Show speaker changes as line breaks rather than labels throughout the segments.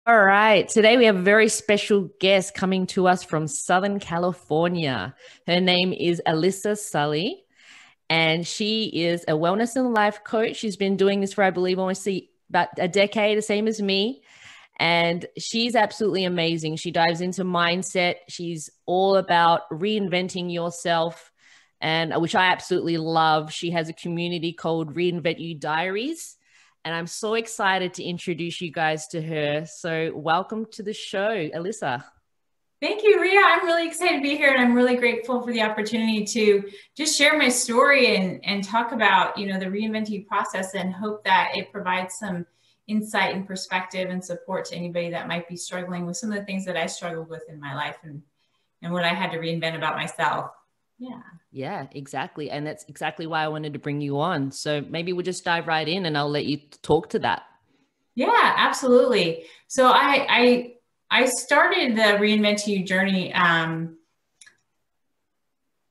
All right. Today we have a very special guest coming to us from Southern California. Her name is Alyssa Sulli, and she is a wellness and life coach. She's been doing this for, I believe, almost about a decade, the same as me. And she's absolutely amazing. She dives into mindset. She's all about reinventing yourself, and which I absolutely love. She has a community called Reinvent You Diaries. And I'm so excited to introduce you guys to her. So, welcome to the show, Alyssa.
Thank you, Ria. I'm really excited to be here, and I'm really grateful for the opportunity to just share my story and talk about, the reinventing process, and hope that it provides some insight and perspective and support to anybody that might be struggling with some of the things that I struggled with in my life and what I had to reinvent about myself. Yeah.
Yeah, exactly. And that's exactly why I wanted to bring you on. So maybe we'll just dive right in and I'll let you talk to that.
Yeah, absolutely. So I started the Reinvent You journey.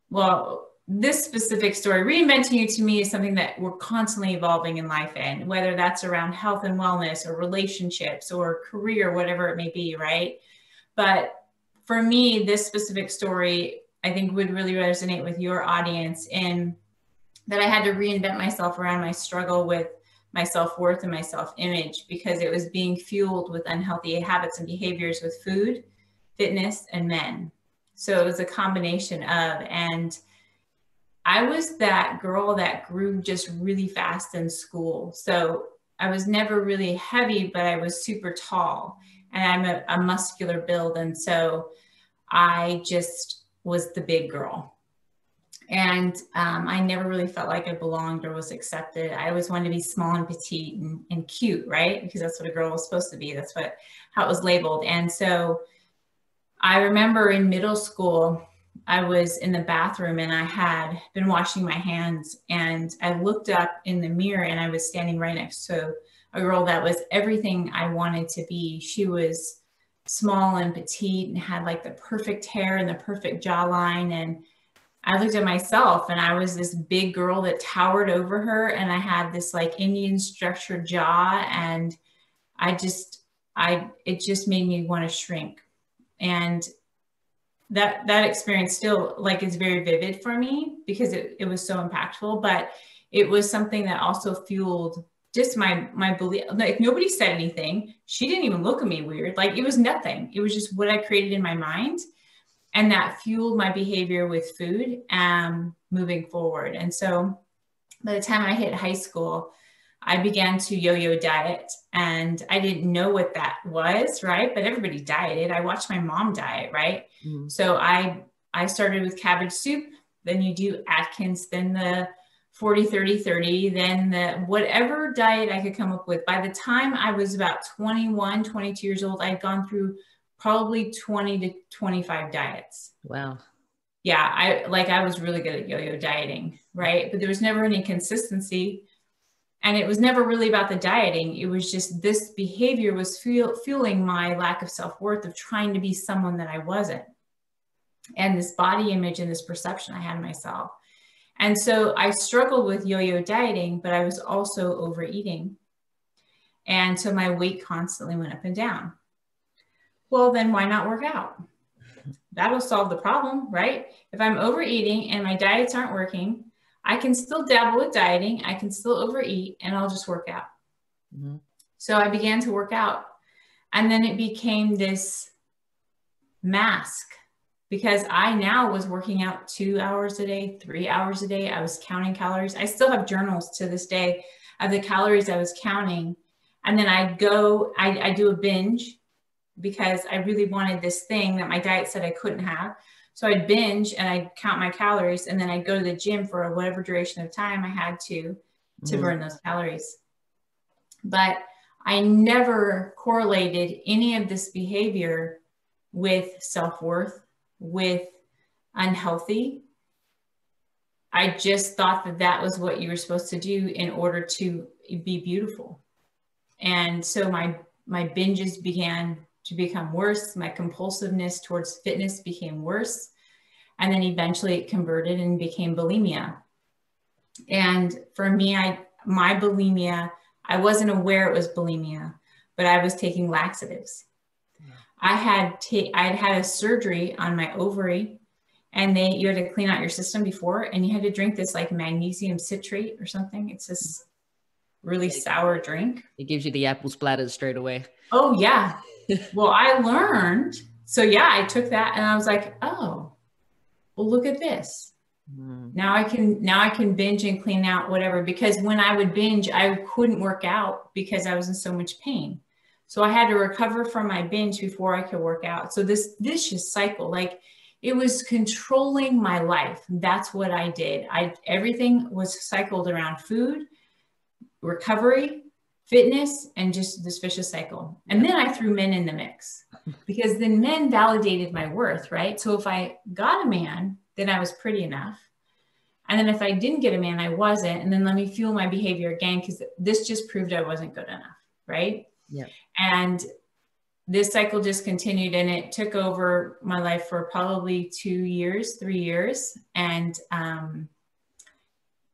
Well, this specific story, reinventing you, to me, is something that we're constantly evolving in life in, whether that's around health and wellness or relationships or career, whatever it may be, right? But for me, this specific story, I think, would really resonate with your audience, in that I had to reinvent myself around my struggle with my self-worth and my self-image, because it was being fueled with unhealthy habits and behaviors with food, fitness, and men. So it was a combination of, and I was that girl that grew just really fast in school. So I was never really heavy, but I was super tall, and I'm a muscular build. And so I just was the big girl. And I never really felt like I belonged or was accepted. I always wanted to be small and petite and cute, right? Because that's what a girl was supposed to be. That's how it was labeled. And so I remember in middle school, I was in the bathroom and I had been washing my hands, and I looked up in the mirror and I was standing right next to a girl that was everything I wanted to be. She was small and petite and had like the perfect hair and the perfect jawline. And I looked at myself and I was this big girl that towered over her, and I had this like Indian structured jaw, and it just made me want to shrink. And that experience still like is very vivid for me, because it was so impactful, but it was something that also fueled just my belief. Like, nobody said anything. She didn't even look at me weird. Like, it was nothing. It was just what I created in my mind. And that fueled my behavior with food moving forward. And so by the time I hit high school, I began to yo-yo diet, and I didn't know what that was, right? But everybody dieted. I watched my mom diet, right? Mm-hmm. So I started with cabbage soup, then you do Atkins, then the 40-30-30, then the whatever diet I could come up with. By the time I was about 21, 22 years old, I'd gone through probably 20 to 25 diets.
Wow.
Yeah, I was really good at yo-yo dieting, right? But there was never any consistency. And it was never really about the dieting. It was just this behavior was fueling my lack of self-worth, of trying to be someone that I wasn't. And this body image and this perception I had of myself. And so I struggled with yo-yo dieting, but I was also overeating. And so my weight constantly went up and down. Well, then why not work out? That'll solve the problem, right? If I'm overeating and my diets aren't working, I can still dabble with dieting, I can still overeat, and I'll just work out. Mm-hmm. So I began to work out, and then it became this mask, because I now was working out 2 hours a day, 3 hours a day. I was counting calories. I still have journals to this day of the calories I was counting. And then I do a binge, because I really wanted this thing that my diet said I couldn't have. So I'd binge and I'd count my calories, and then I'd go to the gym for whatever duration of time I had to burn those calories. But I never correlated any of this behavior with self-worth, with unhealthy. I just thought that that was what you were supposed to do in order to be beautiful. And so my binges began to become worse. My compulsiveness towards fitness became worse. And then eventually it converted and became bulimia. And for me, my bulimia, I wasn't aware it was bulimia, but I was taking laxatives. I had had a surgery on my ovary, and you had to clean out your system before, and you had to drink this like magnesium citrate or something. It's this really sour drink.
It gives you the apple splatters straight away.
Oh yeah. Well, I learned. So yeah, I took that and I was like, oh, well, look at this. Now I can binge and clean out whatever, because when I would binge, I couldn't work out because I was in so much pain. So I had to recover from my binge before I could work out. So this vicious cycle, like it was controlling my life. That's what I did. Everything was cycled around food, recovery, fitness, and just this vicious cycle. And then I threw men in the mix, because then men validated my worth, right? So if I got a man, then I was pretty enough. And then if I didn't get a man, I wasn't. And then let me fuel my behavior again, because this just proved I wasn't good enough, right?
Yeah.
And this cycle just continued, and it took over my life for probably 2 years, 3 years. And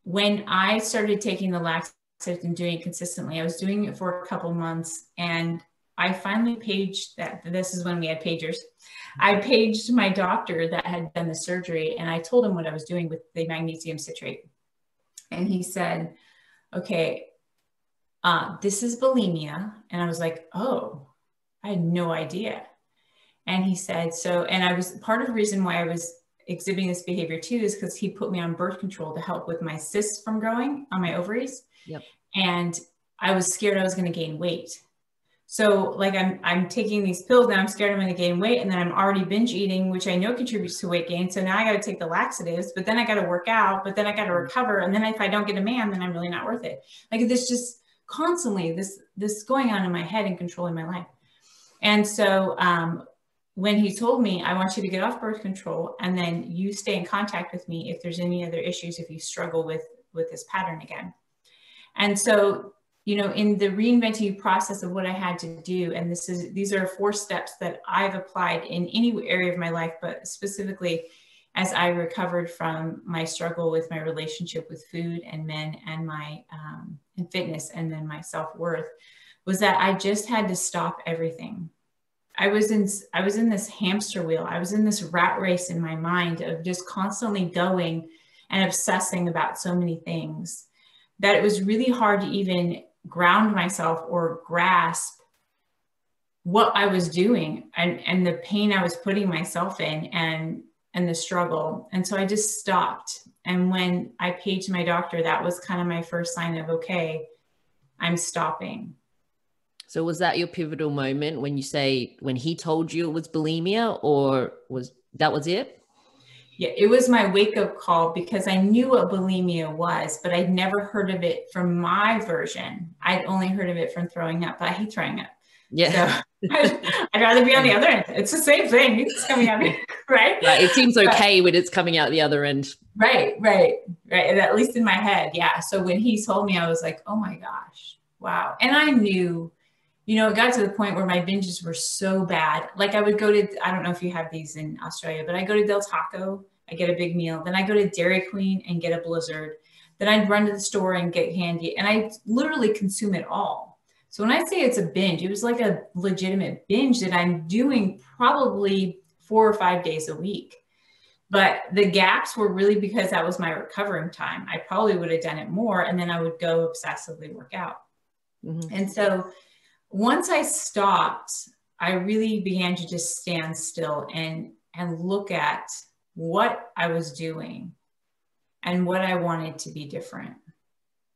when I started taking the laxatives and doing it consistently, I was doing it for a couple months, and I finally paged that. This is when we had pagers. I paged my doctor that had done the surgery, and I told him what I was doing with the magnesium citrate. And he said, okay, this is bulimia. And I was like, oh, I had no idea. And he said, and I was, part of the reason why I was exhibiting this behavior too is because he put me on birth control to help with my cysts from growing on my ovaries.
Yep.
And I was scared I was going to gain weight. So like I'm taking these pills and I'm scared I'm going to gain weight, and then I'm already binge eating, which I know contributes to weight gain. So now I got to take the laxatives, but then I got to work out, but then I got to recover. And then if I don't get a man, then I'm really not worth it. Like this just constantly this going on in my head and controlling my life. And so when he told me, I want you to get off birth control, and then you stay in contact with me if there's any other issues, if you struggle with this pattern again. And so, you know, in the reinventing process of what I had to do, and these are 4 steps that I've applied in any area of my life, but specifically as I recovered from my struggle with my relationship with food and men and my and fitness, and then my self-worth, was that I just had to stop everything. I was in this hamster wheel. I was in this rat race in my mind of just constantly going and obsessing about so many things that it was really hard to even ground myself or grasp what I was doing and the pain I was putting myself in and the struggle. And so I just stopped. And when I paged my doctor, that was kind of my first sign of, okay, I'm stopping.
So was that your pivotal moment when he told you it was bulimia, or was it?
Yeah, it was my wake-up call, because I knew what bulimia was, but I'd never heard of it from my version. I'd only heard of it from throwing up, but I hate throwing up.
Yeah.
So I'd rather be on the other end. It's the same thing. It's coming out, right?
Right. It seems okay when it's coming out the other end.
Right. And at least in my head. Yeah. So when he told me, I was like, oh my gosh, wow. And I knew, you know, it got to the point where my binges were so bad. Like I would go to, I don't know if you have these in Australia, but I go to Del Taco, I get a big meal. Then I go to Dairy Queen and get a Blizzard. Then I'd run to the store and get candy, and I literally consume it all. So when I say it's a binge, it was like a legitimate binge that I'm doing probably 4 or 5 days a week. But the gaps were really because that was my recovering time. I probably would have done it more, and then I would go obsessively work out. Mm-hmm. And so once I stopped, I really began to just stand still and look at what I was doing and what I wanted to be different.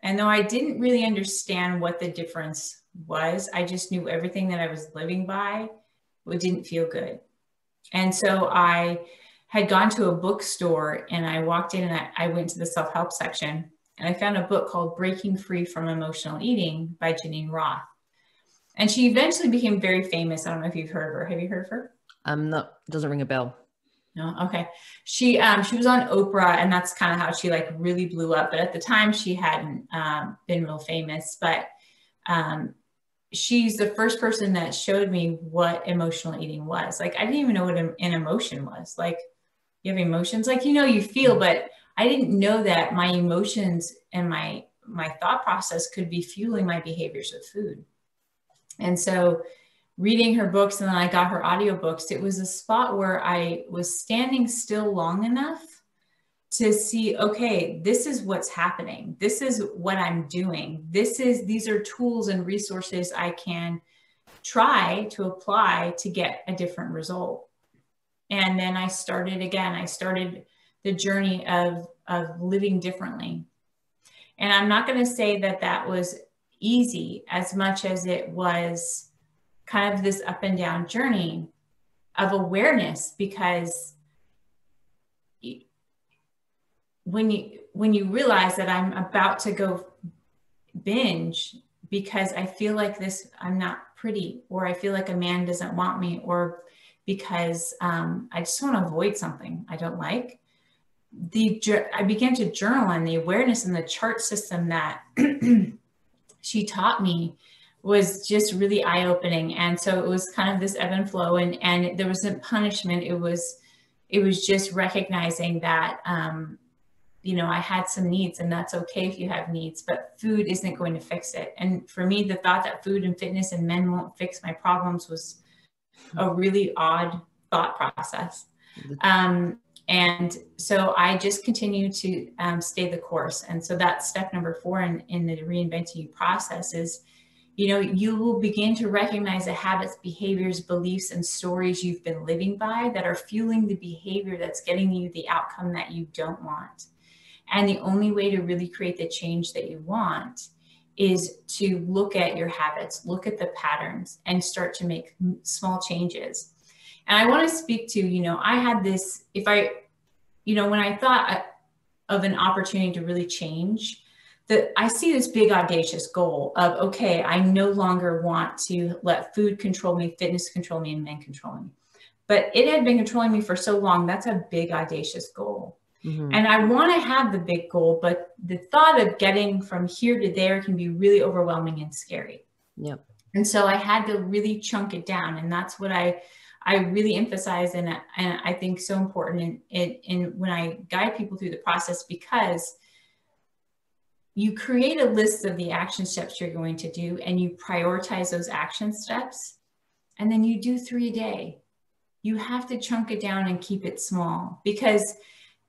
And though I didn't really understand what the difference was, I just knew everything that I was living by, it didn't feel good. And so I had gone to a bookstore, and I walked in and I went to the self-help section, and I found a book called Breaking Free from Emotional Eating by Janine Roth. And she eventually became very famous. I don't know if you've heard of her. Have you heard of her?
No, doesn't ring a bell.
No. Okay. She was on Oprah, and that's kind of how she like really blew up. But at the time she hadn't been real famous, but she's the first person that showed me what emotional eating was. Like, I didn't even know what an emotion was. Like, you have emotions, like, you know, you feel, but I didn't know that my emotions and my thought process could be fueling my behaviors with food. And so reading her books, and then I got her audiobooks, it was a spot where I was standing still long enough to see, okay, this is what's happening. This is what I'm doing. These are tools and resources I can try to apply to get a different result. And then I started again. I started the journey of living differently. And I'm not going to say that that was easy as much as it was kind of this up and down journey of awareness, because when you realize that I'm about to go binge because I feel like I'm not pretty, or I feel like a man doesn't want me, or because I just want to avoid something I don't like, I began to journal, and the awareness and the chart system that she taught me was just really eye-opening. And so it was kind of this ebb and flow, and there wasn't punishment. It was just recognizing that, I had some needs, and that's okay if you have needs, but food isn't going to fix it. And for me, the thought that food and fitness and men won't fix my problems was a really odd thought process. And so I just continue to stay the course. And so that's step number 4 in the Reinventing You process is, you will begin to recognize the habits, behaviors, beliefs, and stories you've been living by that are fueling the behavior that's getting you the outcome that you don't want. And the only way to really create the change that you want is to look at your habits, look at the patterns, and start to make small changes. And I want to speak to, I had this, when I thought of an opportunity to really change, that I see this big audacious goal of, okay, I no longer want to let food control me, fitness control me, and men control me. But it had been controlling me for so long. That's a big audacious goal. Mm-hmm. And I want to have the big goal, but the thought of getting from here to there can be really overwhelming and scary.
Yep.
And so I had to really chunk it down. And that's what I really emphasize, and I think so important in when I guide people through the process, because you create a list of the action steps you're going to do, and you prioritize those action steps, and then you do 3 a day. You have to chunk it down and keep it small, because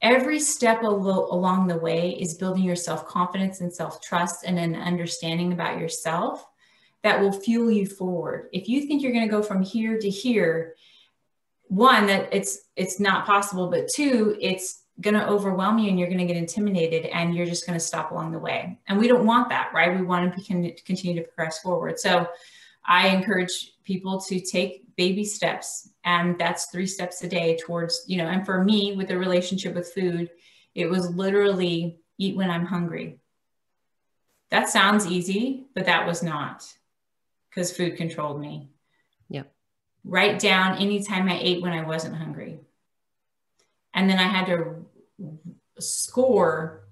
every step along the way is building your self-confidence and self-trust and an understanding about yourself that will fuel you forward. If you think you're going to go from here to here, 1, that it's not possible, but 2, it's going to overwhelm you and you're going to get intimidated and you're just going to stop along the way. And we don't want that, right? We want to continue to progress forward. So I encourage people to take baby steps, and that's 3 steps a day towards, and for me with the relationship with food, it was literally eat when I'm hungry. That sounds easy, but that was not, because food controlled me.
Yep.
Write down anytime I ate when I wasn't hungry. And then I had to score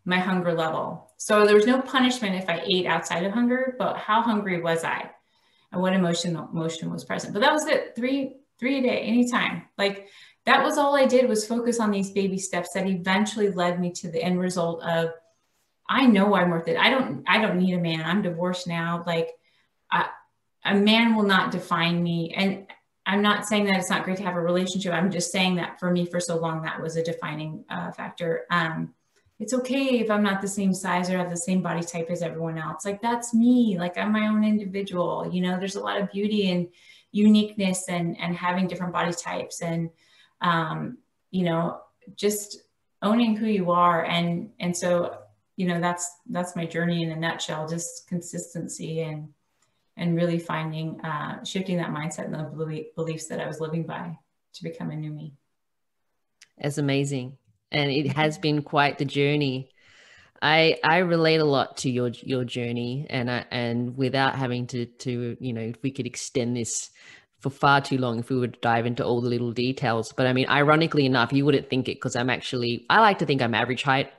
my hunger level. So there was no punishment if I ate outside of hunger, but how hungry was I? And what emotion was present. But that was it, 3 a day, anytime. Like, that was all I did, was focus on these baby steps that eventually led me to the end result of, I know I'm worth it. I don't need a man. I'm divorced now. Like, a man will not define me. And I'm not saying that it's not great to have a relationship. I'm just saying that for me, for so long, that was a defining factor. It's okay if I'm not the same size or have the same body type as everyone else. Like, that's me. Like, I'm my own individual. There's a lot of beauty and uniqueness and having different body types, and, just owning who you are. And so, that's my journey in a nutshell, just consistency and really finding, shifting that mindset and the beliefs that I was living by to become a new me.
That's amazing. And it has been quite the journey. I relate a lot to your journey, and without having to if we could extend this for far too long, if we would dive into all the little details. But I mean, ironically enough, you wouldn't think it, because I like to think I'm average height,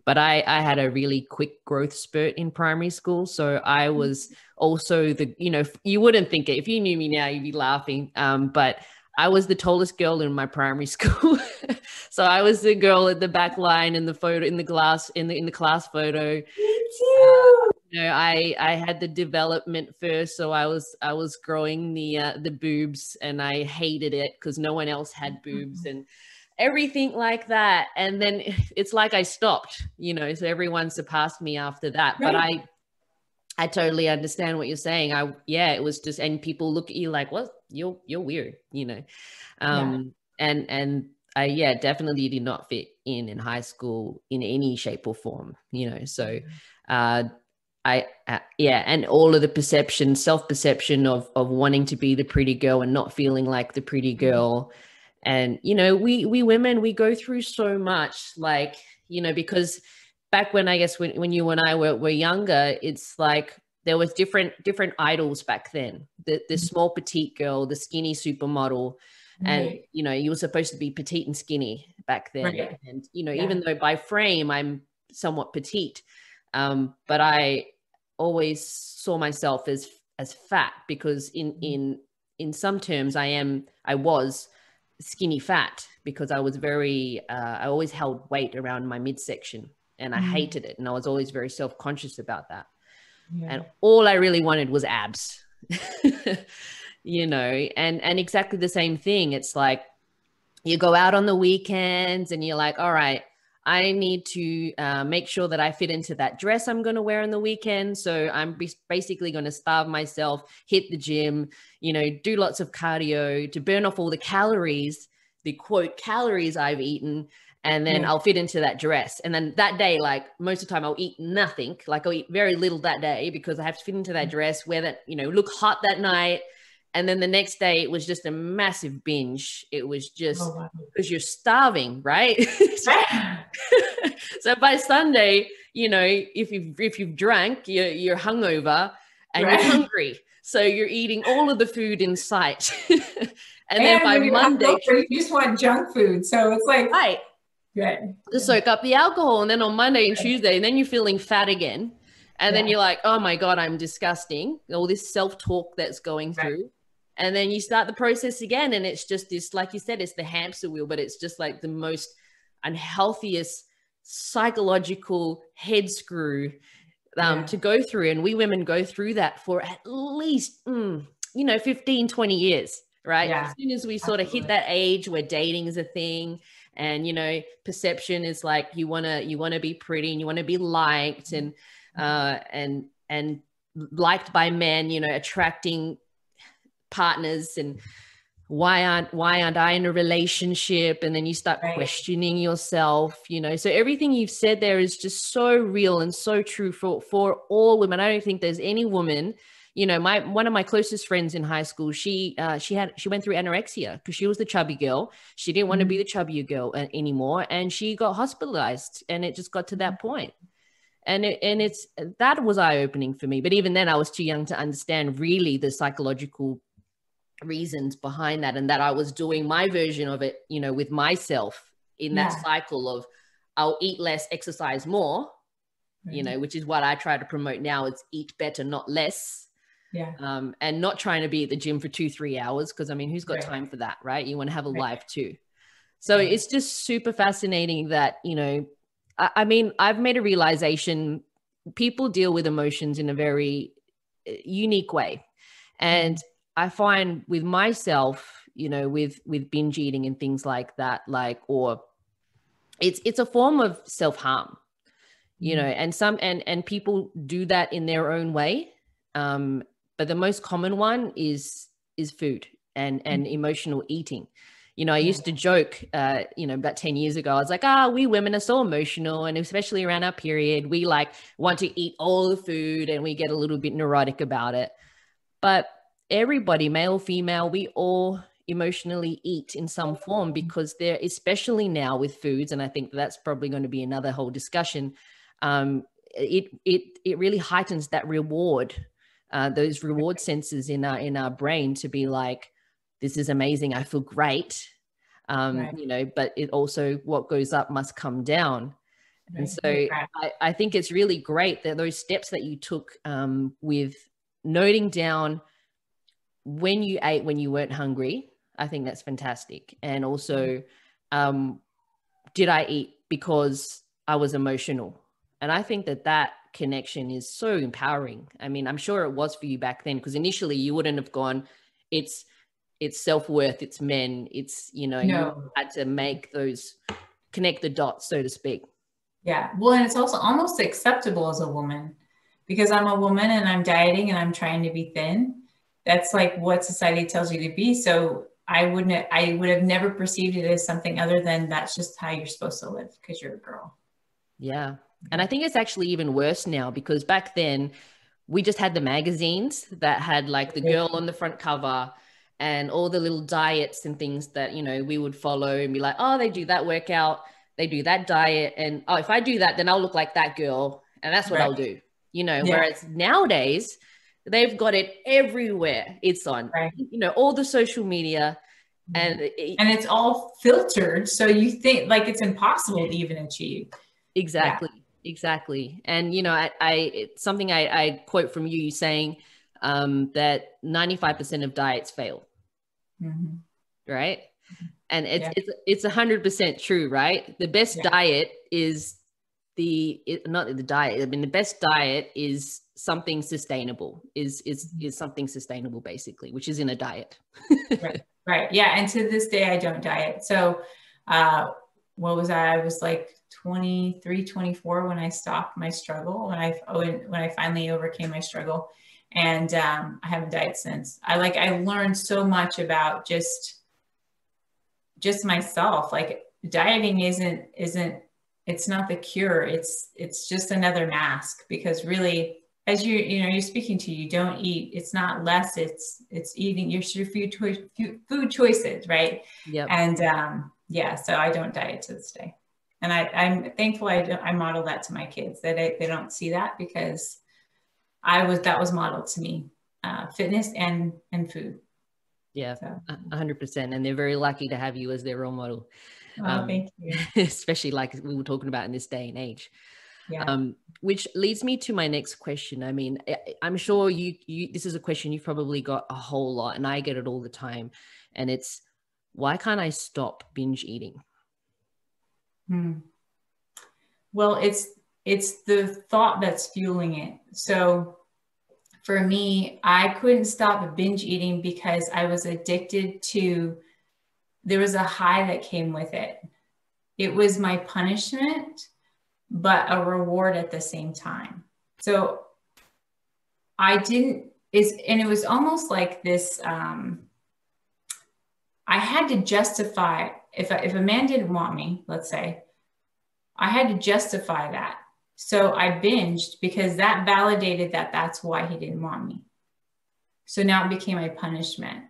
but I had a really quick growth spurt in primary school. So I was also you wouldn't think it. If you knew me now, you'd be laughing. But I was the tallest girl in my primary school. So I was the girl at the back line in the photo, in the class photo. Me
too.
I had the development first, so I was growing the boobs, and I hated it because no one else had boobs and everything like that. And then it's like I stopped, so everyone surpassed me after that.
Right.
But I totally understand what you're saying. It was just, and people look at you like, well, you're weird, and I definitely did not fit in high school in any shape or form, so and all of the self-perception of wanting to be the pretty girl and not feeling like the pretty girl. And we women, we go through so much, like, because back when, I guess, when you and I were younger, it's like there was different idols back then. The small petite girl, the skinny supermodel, and you were supposed to be petite and skinny back then.
Right.
And even though by frame I'm somewhat petite, but I always saw myself as fat, because in some terms I was skinny fat, because I was I always held weight around my midsection, and I hated it, and I was always very self-conscious about that. And all I really wanted was abs. And exactly the same thing. It's like you go out on the weekends and you're like, all right, I need to make sure that I fit into that dress I'm going to wear on the weekend. So I'm basically going to starve myself, hit the gym, do lots of cardio to burn off all the calories, the quote calories I've eaten. And then I'll fit into that dress. And then that day, like most of the time, I'll eat nothing. Like I'll eat very little that day because I have to fit into that dress, wear that, look hot that night. And then the next day, it was just a massive binge. It was just because you're starving, right? So by Sunday, if you've drank, you're hungover and you're hungry. So you're eating all of the food in sight. And then by Monday,
you just want junk food. So it's like,
right. To soak up the alcohol. And then on Monday and Tuesday, and then you're feeling fat again. And then you're like, oh my God, I'm disgusting. All this self-talk that's going through. And then you start the process again. And it's just this, like you said, it's the hamster wheel, but it's just like the most unhealthiest psychological head screw to go through. And we women go through that for at least, 15, 20 years, right?
Yeah,
as soon as we sort of hit that age where dating is a thing, and perception is like you want to be pretty and you want to be liked and liked by men, attracting partners, and why aren't I in a relationship? And then you start questioning yourself, so everything you've said there is just so real and so true for all women. I don't think there's any woman, one of my closest friends in high school, she went through anorexia because she was the chubby girl. She didn't want to be the chubby girl anymore, and she got hospitalized, and it just got to that point. And that was eye-opening for me. But even then I was too young to understand really the psychological reasons behind that, and that I was doing my version of it, with myself in that cycle of I'll eat less, exercise more, which is what I try to promote now. It's eat better, not less. And not trying to be at the gym for 2-3 hours, because who's got time for that, right? You want to have a life too. So it's just super fascinating that, I've made a realization, people deal with emotions in a very unique way. And I find with myself, with binge eating and things like that, or it's a form of self-harm, and people do that in their own way. But the most common one is food and emotional eating. I used to joke, about 10 years ago, I was like, we women are so emotional. And especially around our period, we want to eat all the food and we get a little bit neurotic about it. But everybody, male, female, we all emotionally eat in some form, because they're, especially now with foods, and I think that's probably going to be another whole discussion. It really heightens that reward, those reward senses in our brain, to be like, this is amazing, I feel great, but it also, what goes up must come down. And so I think it's really great that those steps that you took, with noting down when you ate when you weren't hungry, I think that's fantastic. And also, did I eat because I was emotional? And I think that connection is so empowering. I mean, I'm sure it was for you back then, because initially you wouldn't have gone, it's self-worth, it's men, it's, you know,
No.
you had to make those, connect the dots, so to speak.
Yeah. Well, and it's also almost acceptable as a woman, because I'm a woman and I'm dieting and I'm trying to be thin. That's like what society tells you to be. So I would have never perceived it as something other than that's just how you're supposed to live because you're a girl.
Yeah. And I think it's actually even worse now, because back then we just had the magazines that had like the girl on the front cover and all the little diets and things that, you know, we would follow and be like, oh, they do that workout, they do that diet. And oh, if I do that, then I'll look like that girl. And that's what I'll do, you know, whereas nowadays they've got it everywhere. It's on, you know, all the social media. And
it's all filtered. So you think like it's impossible to even achieve.
Exactly. Exactly. And, you know, it's something I quote from you saying that 95% of diets fail. Right. And it's 100% true, right? The best diet is not the diet. I mean, the best diet is something sustainable, is something sustainable, basically, which is in a diet.
Right. Yeah. And to this day, I don't diet. So what was I? I was like 23, 24 when I stopped my struggle, when I finally overcame my struggle. And I haven't dieted since. I learned so much about just myself. Like dieting isn't it's not the cure. It's just another mask, because really, as you're speaking to, you don't eat. It's not less. It's eating your food choices, right?
Yeah.
And so I don't diet to this day, and I'm thankful I model that to my kids, that they don't see that, because that was modeled to me, fitness and food.
Yeah, 100%. And they're very lucky to have you as their role model.
Thank you.
Especially like we were talking about in this day and age.
Yeah.
Which leads me to my next question. I mean, I'm sure you this is a question you've probably got a whole lot, and I get it all the time. And it's, why can't I stop binge eating?
Well, it's the thought that's fueling it. So for me, I couldn't stop binge eating because I was addicted to, there was a high that came with it. It was my punishment, but a reward at the same time. So it was almost like this, I had to justify, if a man didn't want me, let's say, I had to justify that. So I binged because that validated that that's why he didn't want me. So now it became a punishment.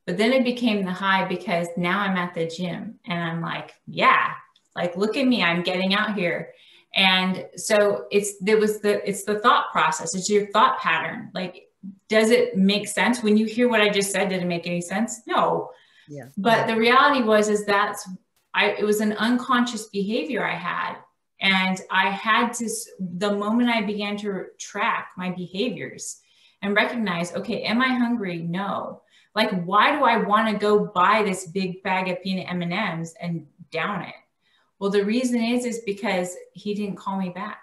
But then it became the high, because now I'm at the gym and I'm like, yeah, like, look at me, I'm getting out here. And so it's the thought process. It's your thought pattern. Like, does it make sense? When you hear what I just said, did it make any sense? No.
Yeah.
But the reality it was an unconscious behavior I had. And I had to, the moment I began to track my behaviors and recognize, okay, am I hungry? No. Like, why do I want to go buy this big bag of peanut M&Ms and down it? Well, the reason is because he didn't call me back.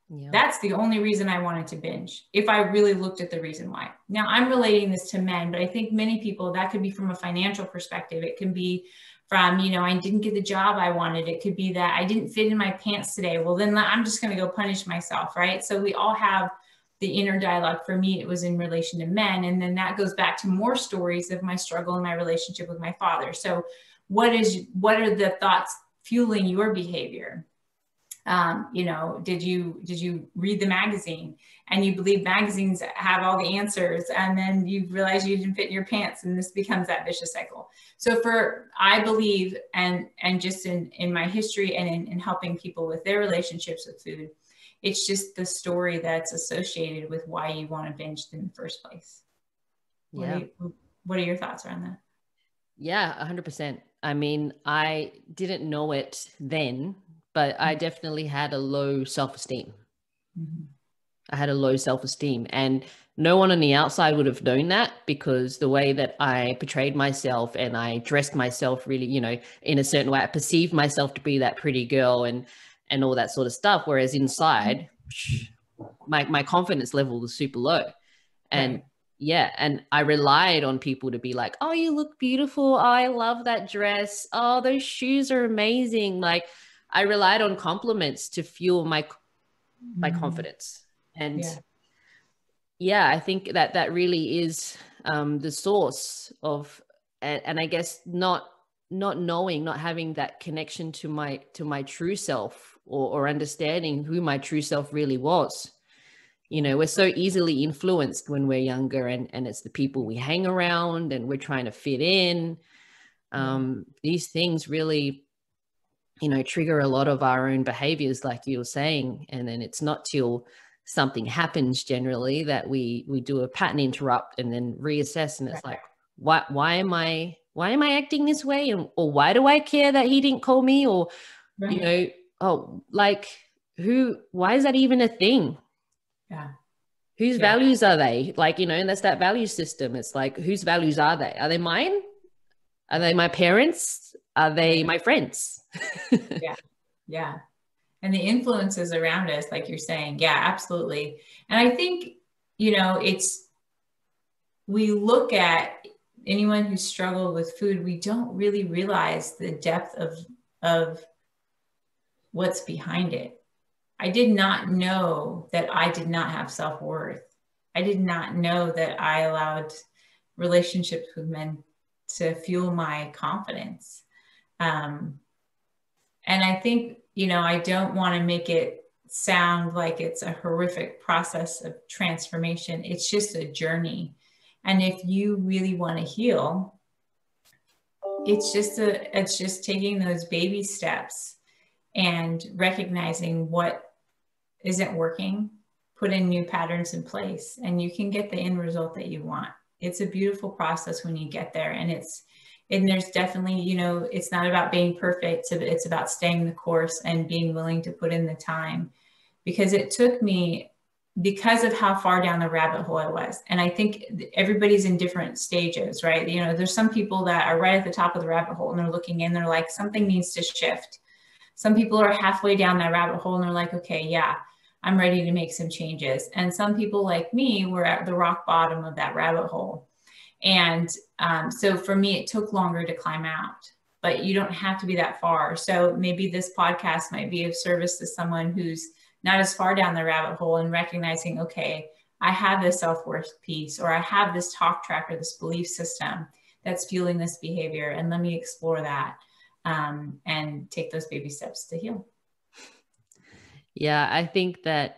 Yeah. That's the only reason I wanted to binge, if I really looked at the reason why. Now, I'm relating this to men, but I think many people, that could be from a financial perspective. It can be from, I didn't get the job I wanted. It could be that I didn't fit in my pants today. Well, then I'm just going to go punish myself, right? So we all have the inner dialogue. For me, it was in relation to men. And then that goes back to more stories of my struggle in my relationship with my father. So what are the thoughts fueling your behavior? Did you read the magazine and you believe magazines have all the answers, and then you realize you didn't fit in your pants, and this becomes that vicious cycle. So I believe, and just in my history and in helping people with their relationships with food, it's just the story that's associated with why you want to binge in the first place. Yeah. What are your thoughts around that?
Yeah, 100%. I mean, I didn't know it then, but I definitely had a low self-esteem. I had a low self-esteem, and no one on the outside would have known that, because the way that I portrayed myself and I dressed myself really, in a certain way, I perceived myself to be that pretty girl. And and all that sort of stuff. Whereas inside, my confidence level was super low. And
Right.
yeah, and I relied on people to be like, oh, you look beautiful. Oh, I love that dress. Oh, those shoes are amazing. Like, I relied on compliments to fuel my
Mhm.
confidence. And
Yeah.
yeah, I think that really is the source of, and I guess not knowing, not having that connection to my true self, or understanding who my true self really was. You
Yeah.
know, we're so easily influenced when we're younger, and it's the people we hang around, and we're trying to fit in.
Yeah.
These things really, trigger a lot of our own behaviors, like you were saying. And then it's not till something happens generally that we do a pattern interrupt and then reassess. And it's
Right.
like, why am I acting this way? Or why do I care that he didn't call me? Or,
Right.
oh, like, why is that even a thing?
Yeah.
Whose
Yeah.
values are they? Like, and that's that value system. It's like, whose values are they? Are they mine? Are they my parents? Are they
Right.
my friends?
Yeah. Yeah. And the influences around us, like you're saying, yeah, absolutely. And I think, we look at anyone who struggled with food, we don't really realize the depth of what's behind it. I did not know that I did not have self-worth. I did not know that I allowed relationships with men to fuel my confidence. Um, and I think, I don't want to make it sound like it's a horrific process of transformation. It's just a journey. And if you really want to heal, it's just taking those baby steps and recognizing what isn't working, put in new patterns in place, and you can get the end result that you want. It's a beautiful process when you get there. And there's definitely, it's not about being perfect. It's about staying the course and being willing to put in the time, because it took me, because of how far down the rabbit hole I was. And I think everybody's in different stages, right? There's some people that are right at the top of the rabbit hole and they're looking in, they're like, something needs to shift. Some people are halfway down that rabbit hole and they're like, okay, yeah, I'm ready to make some changes. And some people like me were at the rock bottom of that rabbit hole. And so for me, it took longer to climb out, but you don't have to be that far. So maybe this podcast might be of service to someone who's not as far down the rabbit hole, and recognizing, okay, I have this self-worth piece, or I have this talk track or this belief system that's fueling this behavior. And let me explore that and take those baby steps to heal.
Yeah, I think that,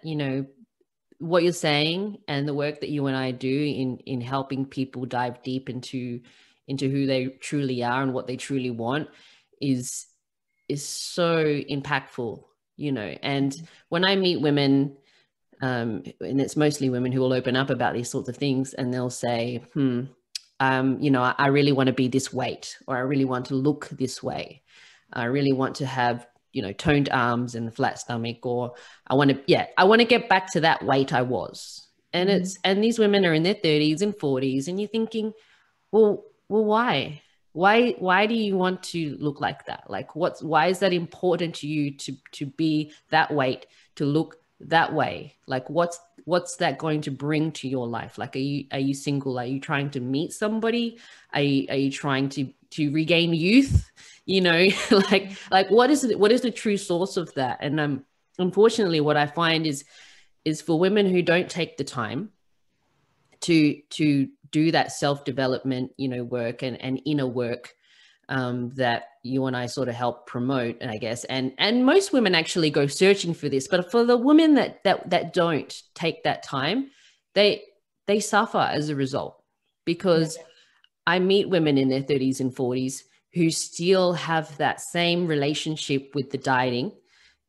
what you're saying and the work that you and I do in helping people dive deep into who they truly are and what they truly want is so impactful, and when I meet women, and it's mostly women who will open up about these sorts of things, and they'll say, I really want to be this weight, or I really want to look this way. I really want to have, toned arms and a flat stomach, or I want to get back to that weight I was. And and these women are in their 30s and 40s, and you're thinking, well, why? Why do you want to look like that? Like, why is that important to you, to be that weight, to look that way? Like, what's that going to bring to your life? Like, are you single? Are you trying to meet somebody? Are you trying to regain youth? Like what is the true source of that? And unfortunately, what I find is for women who don't take the time to do that self-development, work and inner work, that you and I sort of help promote, and I guess, and most women actually go searching for this, but for the women that don't take that time, they suffer as a result, because I meet women in their 30s and 40s who still have that same relationship with the dieting,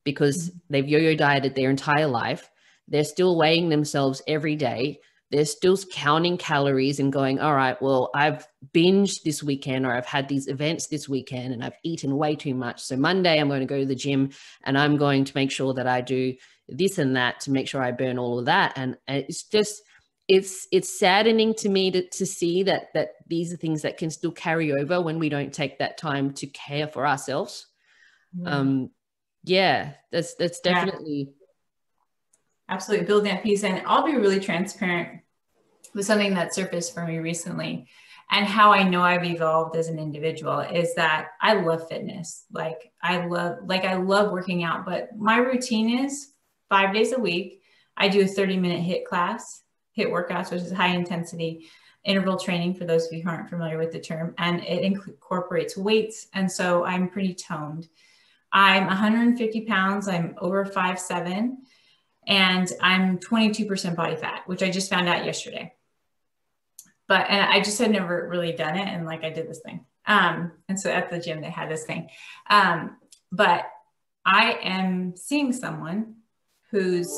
because they've yo-yo dieted their entire life. They're still weighing themselves every day. They're still counting calories and going, all right, well, I've binged this weekend, or I've had these events this weekend and I've eaten way too much. So Monday I'm going to go to the gym and I'm going to make sure that I do this and that to make sure I burn all of that. And it's just, it's saddening to me to see that these are things that can still carry over when we don't take that time to care for ourselves. Yeah, that's
Yeah,
definitely.
absolutely. Building that piece. And I'll be really transparent with something that surfaced for me recently, and how I know I've evolved as an individual is that I love fitness. I love working out, but my routine is 5 days a week. I do a 30-minute HIIT workouts, which is high intensity interval training for those of you who aren't familiar with the term, and it incorporates weights. And so I'm pretty toned. I'm 150 pounds. I'm over 5'7", and I'm 22% body fat, which I just found out yesterday. And I just had never really done it. And like, I did this thing. And so at the gym, they had this thing. But I am seeing someone who's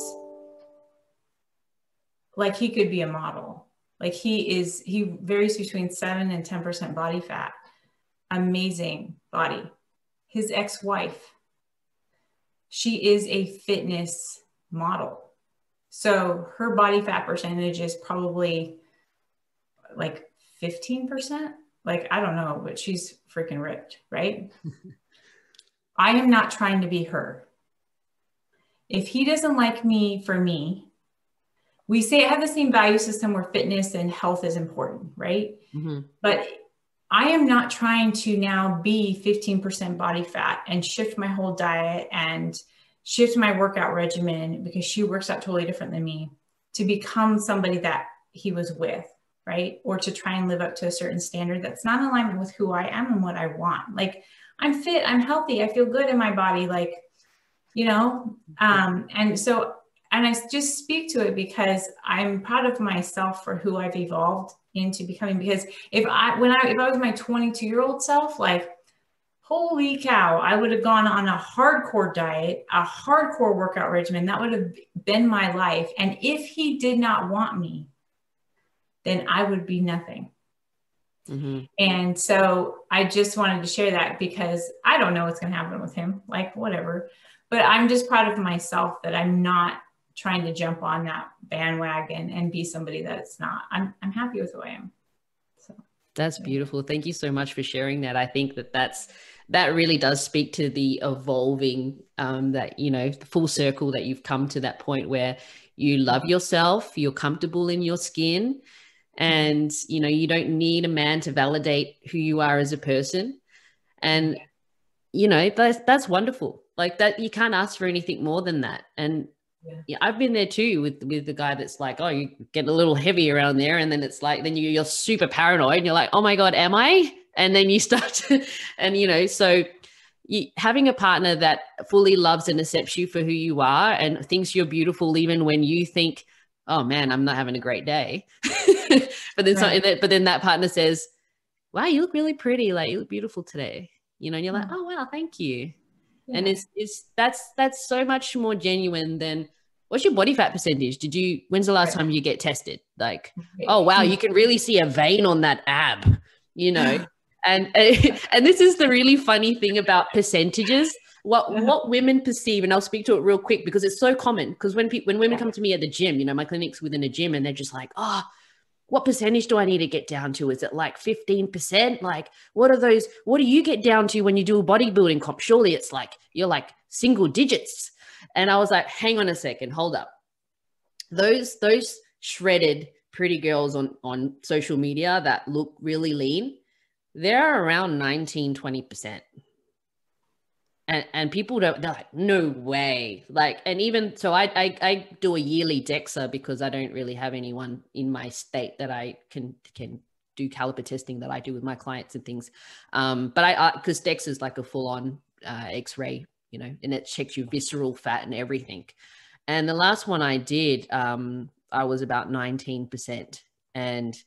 like, he could be a model. Like he varies between 7 and 10% body fat. Amazing body. His ex-wife, she is a fitness model. So her body fat percentage is probably like 15%. Like, I don't know, but she's freaking ripped, right? I am not trying to be her. If he doesn't like me for me, we say I have the same value system where fitness and health is important, right?
Mm-hmm.
But I am not trying to now be 15% body fat and shift my whole diet and shift my workout regimen, because she works out totally different than me, to become somebody that he was with, right? Or to try and live up to a certain standard that's not in alignment with who I am and what I want. Like, I'm fit, I'm healthy, I feel good in my body, like, and so, and I just speak to it because I'm proud of myself for who I've evolved into becoming. Because if I was my 22-year-old self, like, holy cow, I would have gone on a hardcore diet, a hardcore workout regimen. That would have been my life. And if he did not want me, then I would be nothing.
Mm-hmm.
And so I just wanted to share that, because I don't know what's going to happen with him, like, whatever. But I'm just proud of myself that I'm not trying to jump on that bandwagon and be somebody that it's not. I'm happy with who I am. So
That's beautiful. Thank you so much for sharing that. I think that really does speak to the evolving, that, the full circle, that you've come to that point where you love yourself, you're comfortable in your skin, and, you don't need a man to validate who you are as a person. And, that's wonderful. Like, that, you can't ask for anything more than that. And yeah, I've been there too with the guy that's like, oh, you get a little heavy around there, and then it's like, then you're super paranoid, and you're like, oh my god, am I? And then you start to, and so having a partner that fully loves and accepts you for who you are and thinks you're beautiful even when you think, oh man, I'm not having a great day. But then that partner says, wow, you look really pretty, like, you look beautiful today, and you're like, oh wow, thank you. And that's so much more genuine than, what's your body fat percentage? When's the last time you get tested? Like, oh wow, you can really see a vein on that ab, and and this is the really funny thing about percentages. What women perceive, and I'll speak to it real quick because it's so common. Because when women come to me at the gym, my clinic's within a gym, and they're just like, oh, what percentage do I need to get down to? Is it like 15%? Like, what do you get down to when you do a bodybuilding comp? Surely it's like, you're like single digits. And I was like, hang on a second, hold up. Those shredded pretty girls on social media that look really lean, they're around 19, 20%. And people they're like, no way. Like, and even so, I do a yearly DEXA because I don't really have anyone in my state that I can do caliper testing that I do with my clients and things. But because DEXA is like a full on X-ray, and it checks your visceral fat and everything. And the last one I did, I was about 19%, and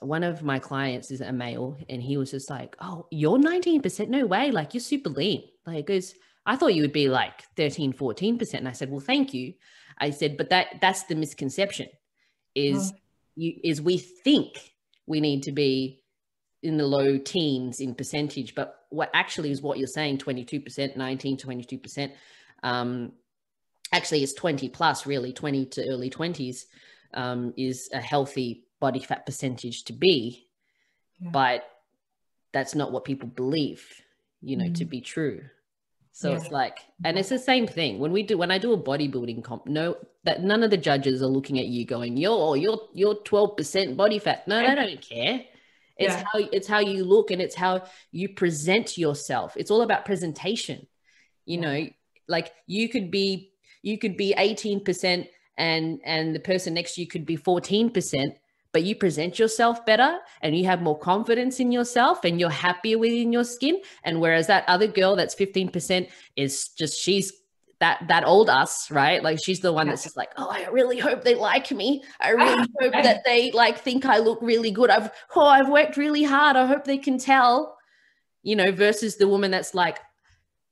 one of my clients is a male, and he was just like, oh, you're 19%? No way. Like, you're super lean. Like, goes, I thought you would be like 13, 14%. And I said, well, thank you. I said, but that's the misconception is we think we need to be in the low teens in percentage, but what actually is what you're saying, 22%, 19, 22%. Actually it's 20 plus, really 20 to early 20s is a healthy body fat percentage to be, but that's not what people believe, to be true. So it's like, and it's the same thing when I do a bodybuilding comp, that none of the judges are looking at you going, you're 12% body fat. No, they don't care. It's how you look, and it's how you present yourself. It's all about presentation. You know, like you could be 18% and the person next to you could be 14%, but you present yourself better and you have more confidence in yourself and you're happier within your skin. And whereas that other girl that's 15% is just, she's that old us, right? Like she's the one that's just like, oh, I really hope they like me. I really hope that they like think I look really good. I've worked really hard. I hope they can tell, you know, versus the woman that's like,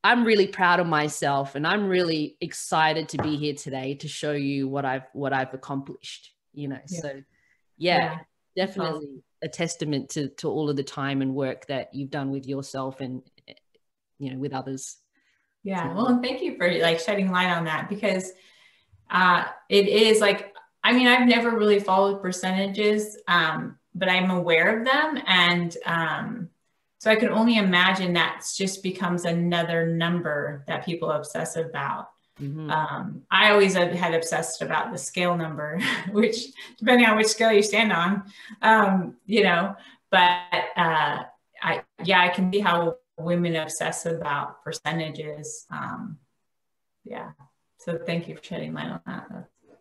I'm really proud of myself and I'm really excited to be here today to show you what I've accomplished, you know. So definitely a testament to all of the time and work that you've done with yourself and, you know, with others.
Yeah. Well, and thank you for like shedding light on that, because it is like, I mean, I've never really followed percentages, but I'm aware of them. And so I can only imagine that just becomes another number that people obsess about. I always had obsessed about the scale number, which depending on which scale you stand on, you know, but I can see how women obsess about percentages. So thank you for shedding light on that.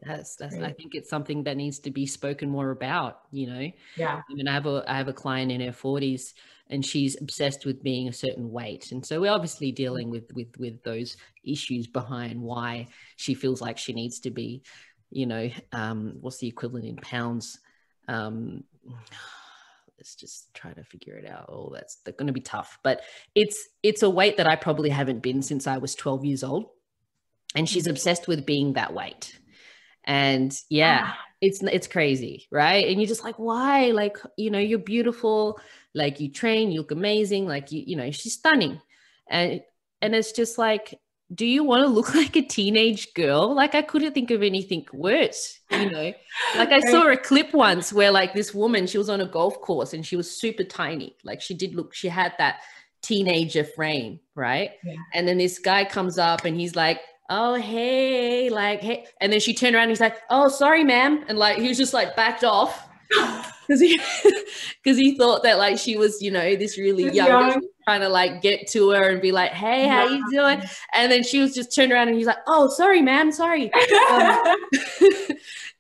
That's I think it's something that needs to be spoken more about, you know.
I
mean, I have a client in her 40s and she's obsessed with being a certain weight, and so we're obviously dealing with those issues behind why she feels like she needs to be, you know, what's the equivalent in pounds? Let's just try to figure it out. Oh, that's going to be tough, but it's a weight that I probably haven't been since I was 12 years old, and she's obsessed with being that weight. And it's crazy, right? And you're just like, why? Like, you know, you're beautiful, like you train, you look amazing, like you know, she's stunning. And it's just like, do you want to look like a teenage girl? Like I couldn't think of anything worse, you know. Like I saw a clip once where like this woman, she was on a golf course and she was super tiny. Like she had that teenager frame, right? And then this guy comes up and he's like, oh, hey, like, hey. And then she turned around and he's like, oh, sorry, ma'am. And like, he was just like backed off because he thought that like she was, you know, this really young trying to like get to her and be like, hey, how you doing? And then she was just turned around and he's like, oh, sorry, ma'am, sorry.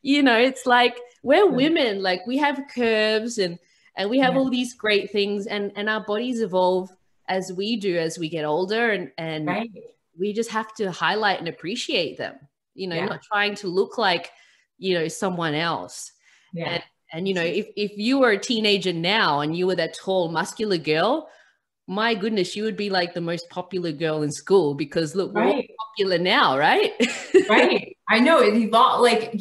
You know, it's like we're women, like we have curves and we have all these great things, and our bodies evolve as we do as we get older, and we just have to highlight and appreciate them, you know, not trying to look like, you know, someone else. And you know, if you were a teenager now and you were that tall, muscular girl, my goodness, you would be like the most popular girl in school, because look, we're all popular now, right?
I know it evolved. Like,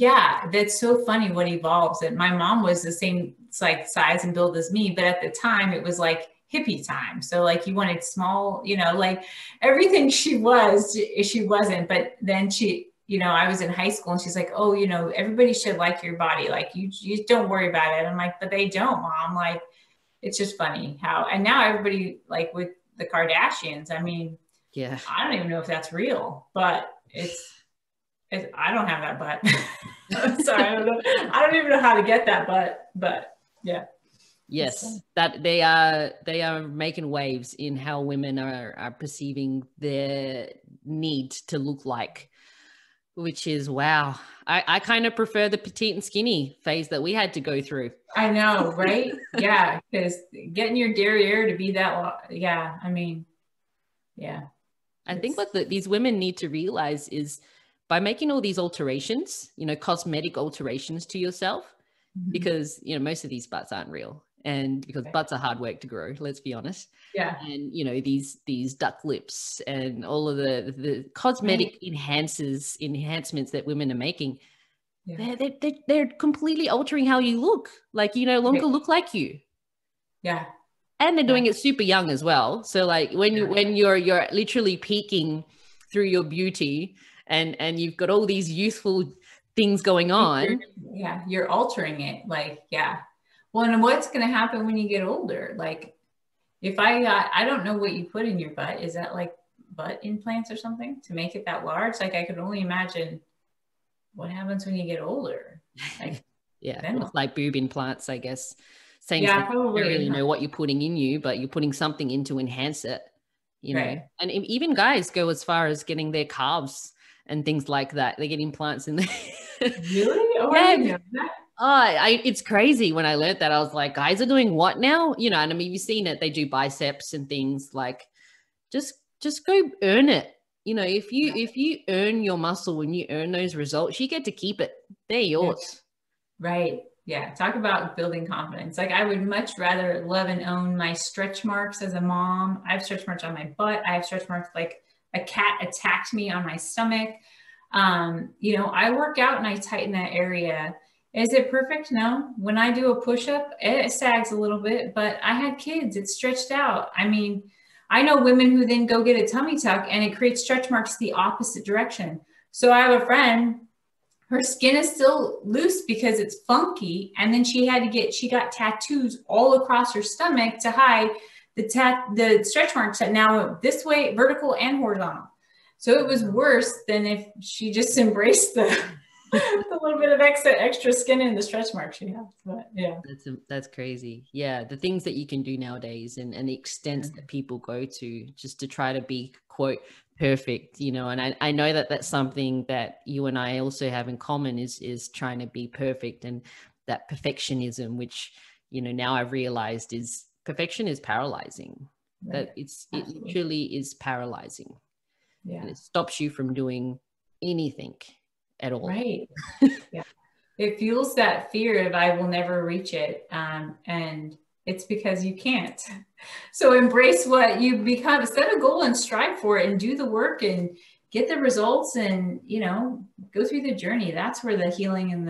that's so funny what evolves. And my mom was the same like size and build as me, but at the time it was like hippie time. So like you wanted small, you know, like everything she wasn't. But then she, you know, I was in high school and she's like, oh, you know, everybody should like your body. Like you don't worry about it. I'm like, but they don't, Mom. Like, it's just funny how, and now everybody like with the Kardashians, I mean, I don't even know if that's real, but I don't have that butt. Sorry, I don't even know how to get that butt, but yeah.
Yes, that they are making waves in how women are perceiving their need to look like, which is wow. I kind of prefer the petite and skinny phase that we had to go through.
I know, right? Yeah, because getting your derriere to be that, I mean,
I think what these women need to realize is by making all these alterations, you know, cosmetic alterations to yourself, because, you know, most of these butts aren't real. And because butts are hard work to grow, let's be honest. And, you know, these duck lips and all of the cosmetic enhancements that women are making, they're completely altering how you look. Like, you no longer look like you. And they're doing it super young as well. So like when you're literally peaking through your beauty and you've got all these youthful things going on.
You're altering it. Like, well, and what's going to happen when you get older? Like if I don't know what you put in your butt. Is that like butt implants or something to make it that large. Like I could only imagine what happens when you get older. Like,
yeah, well, it's like boob implants, I guess. Same
yeah,
thing. You don't
probably.
really know what you're putting in you, but you're putting something in to enhance it, you know.
Right.
And even guys go as far as getting their calves and things like that. They get implants in there.
Really? Oh, I
Yeah.
didn't know that.
It's crazy. When I learned that, I was like, guys are doing what now? You know, and I mean, you've seen it. They do biceps and things like, just go earn it. You know, if you earn your muscle, when you earn those results, you get to keep it. They're yours.
Right. Yeah. Talk about building confidence. Like I would much rather love and own my stretch marks as a mom. I have stretch marks on my butt. I have stretch marks like a cat attacked me on my stomach. You know, I work out and I tighten that area. Is it perfect? No. When I do a push-up, it sags a little bit, but I had kids. It's stretched out. I mean, I know women who then go get a tummy tuck and it creates stretch marks the opposite direction. So I have a friend, her skin is still loose because it's funky. And then she got tattoos all across her stomach to hide the stretch marks that now went this way, vertical and horizontal. So it was worse than if she just embraced the little bit of extra skin in the stretch marks she has. But yeah.
That's crazy. Yeah. The things that you can do nowadays and the extents that people go to just to try to be, quote, perfect, you know, and I know that that's something that you and I also have in common is trying to be perfect, and that perfectionism, which, you know, now I've realized is perfection is paralyzing.
Right.
That it literally is paralyzing.
Yeah.
And it stops you from doing anything at all.
Right. Yeah. It fuels that fear of I will never reach it. And it's because you can't. So embrace what you become, set a goal and strive for it and do the work and get the results and, you know, go through the journey. That's where the healing and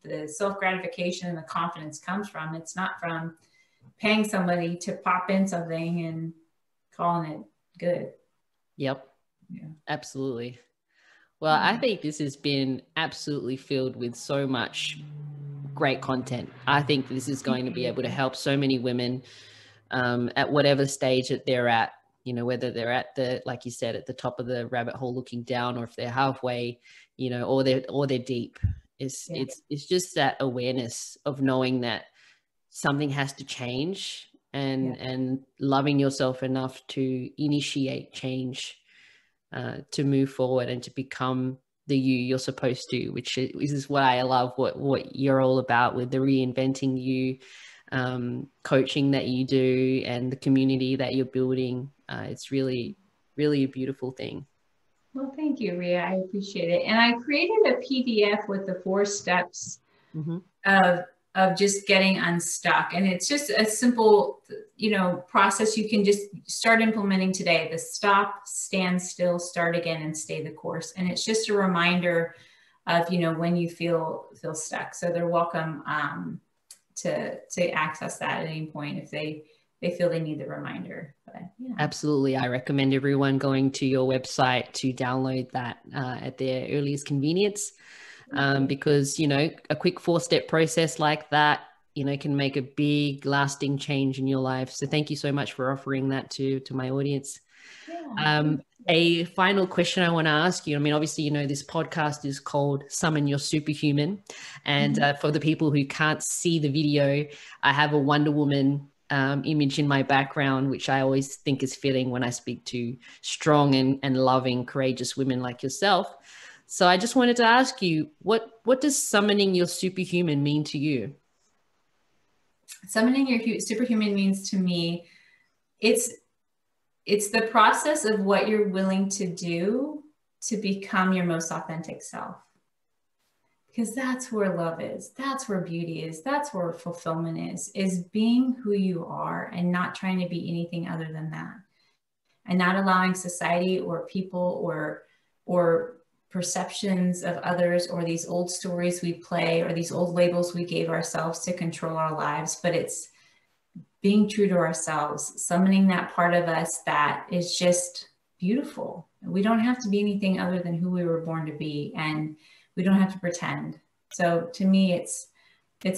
the self-gratification and the confidence comes from. It's not from paying somebody to pop in something and calling it good.
Yep.
Yeah.
Absolutely. Well, I think this has been absolutely filled with so much great content. I think this is going to be able to help so many women at whatever stage that they're at, you know, whether they're at like you said, at the top of the rabbit hole looking down, or if they're halfway, you know, or they're deep. It's just that awareness of knowing that something has to change and loving yourself enough to initiate change, to move forward and to become the you're supposed to, which is what I love, what you're all about with the reinventing you, coaching that you do and the community that you're building. It's really, really a beautiful thing.
Well, thank you, Ria. I appreciate it. And I created a PDF with the 4 steps of just getting unstuck. And it's just a simple, you know, process you can just start implementing today. The stop, stand still, start again, and stay the course. And it's just a reminder of, you know, when you feel stuck. So they're welcome to access that at any point if they feel they need the reminder. But, yeah.
Absolutely. I recommend everyone going to your website to download that at their earliest convenience, because, you know, a quick 4-step process like that, you know, can make a big lasting change in your life. So thank you so much for offering that to my audience. Yeah. A final question I want to ask you. I mean, obviously, you know, this podcast is called Summon Your Superhuman. And for the people who can't see the video, I have a Wonder Woman image in my background, which I always think is fitting when I speak to strong and loving, courageous women like yourself. So I just wanted to ask you, what does summoning your superhuman mean to you?
Summoning your superhuman means to me, it's the process of what you're willing to do to become your most authentic self. Because that's where love is. That's where beauty is. That's where fulfillment is being who you are and not trying to be anything other than that. And not allowing society or people or perceptions of others or these old stories we play or these old labels we gave ourselves to control our lives. But it's being true to ourselves, summoning that part of us that is just beautiful. We don't have to be anything other than who we were born to be. And we don't have to pretend. So to me, it's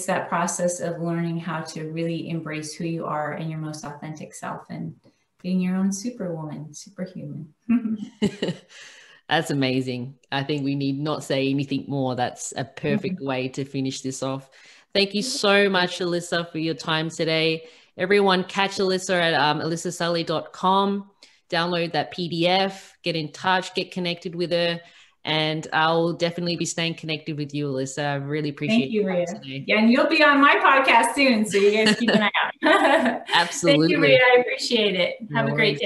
that process of learning how to really embrace who you are and your most authentic self and being your own superwoman, superhuman.
That's amazing. I think we need not say anything more. That's a perfect way to finish this off. Thank you so much, Alyssa, for your time today. Everyone catch Alyssa at alyssasulli.com. Download that PDF, get in touch, get connected with her. And I'll definitely be staying connected with you, Alyssa. I really appreciate
Thank you, Rhea.
today.
Yeah, and you'll be on my podcast soon, so you guys keep an eye out.
Absolutely.
Thank you, Rhea. I appreciate it.
No
Have a great
worries.
day.